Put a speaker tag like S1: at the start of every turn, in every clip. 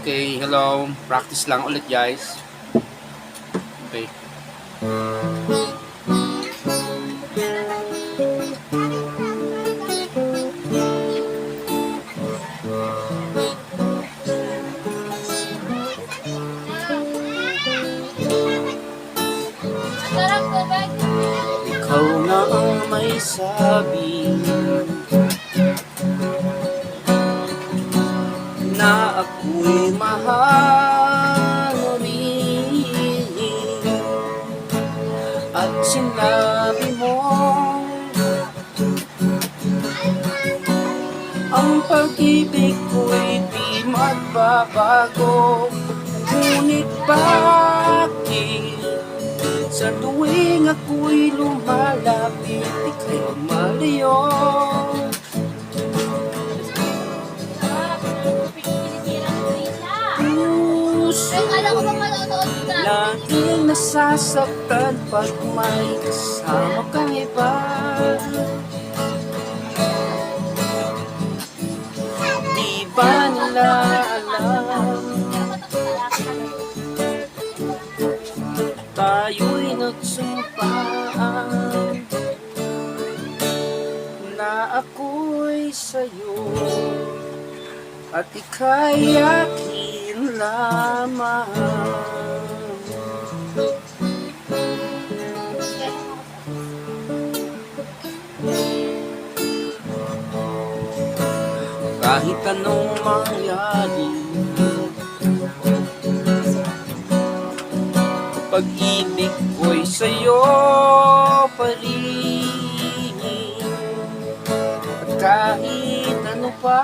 S1: Okay, hello. Practice lang ulit, guys. Okay. Ikaw na ang may sabi na ako'y mahal mo rin, at sinabi mo ang pag-ibig ko'y di magbabago. Ngunit bakit sa tuwing ako'y lumalapit, ika'y lumalayo? Puso laging nasasaktan pag may kasama kang iba. Di ba nila alam tayo'y nagsumpaan na ako'y sa'yo at ika'y akin lamang? Kahit anong mangyari, pag-ibig ko'y sa'yo pa rin. At kahit ano pa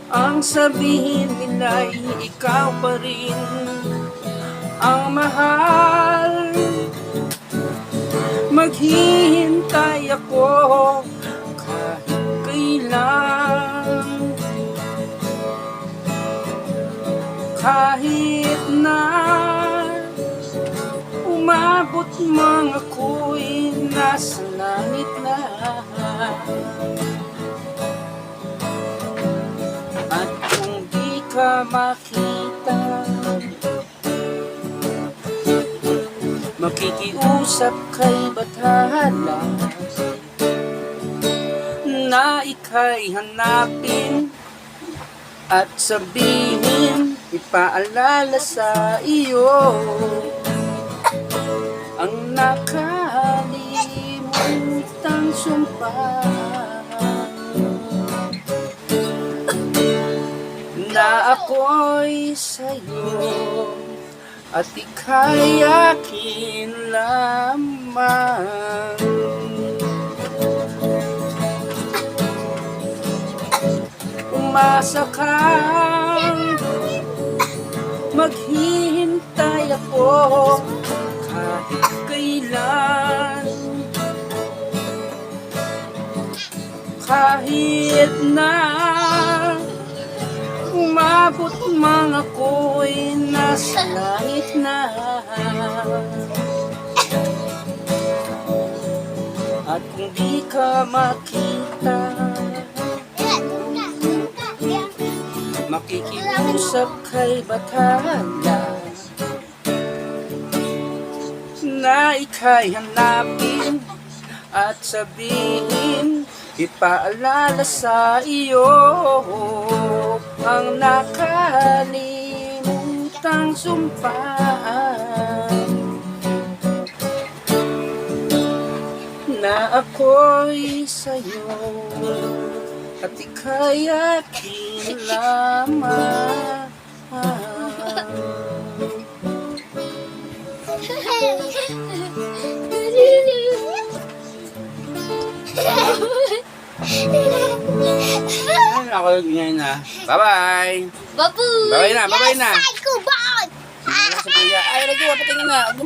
S1: ang sabihin nila'y, ikaw pa rin ang mahal. Maghihintay ako kahit kailan, kahit na umabot mga ako'y nasa langit na. At kung di ka makita, makikiusap kay bathala na ika'y hanapin at sabihin, ipaalala sa iyo ang nakalimutang sumpa na ako'y sa'yo at ika'y akin lamang. Umasa kang maghihintay ako kahit kailan, kahit na umabot mga ako'y nasa langit na. At kung di ka makita, makikiusap kay bathala na ika'y hanapin at sabihin, ipaalala sa iyo ang nakalimutang sumpaan na ako'y sa'yo at ika'y akin lamang. Ay, ako ganyan na. Bye-bye!
S2: Babu!
S1: Bye-bye na, bye-bye na!
S2: Yes, psycho bot!
S1: Ay, nagkuha, patingin na.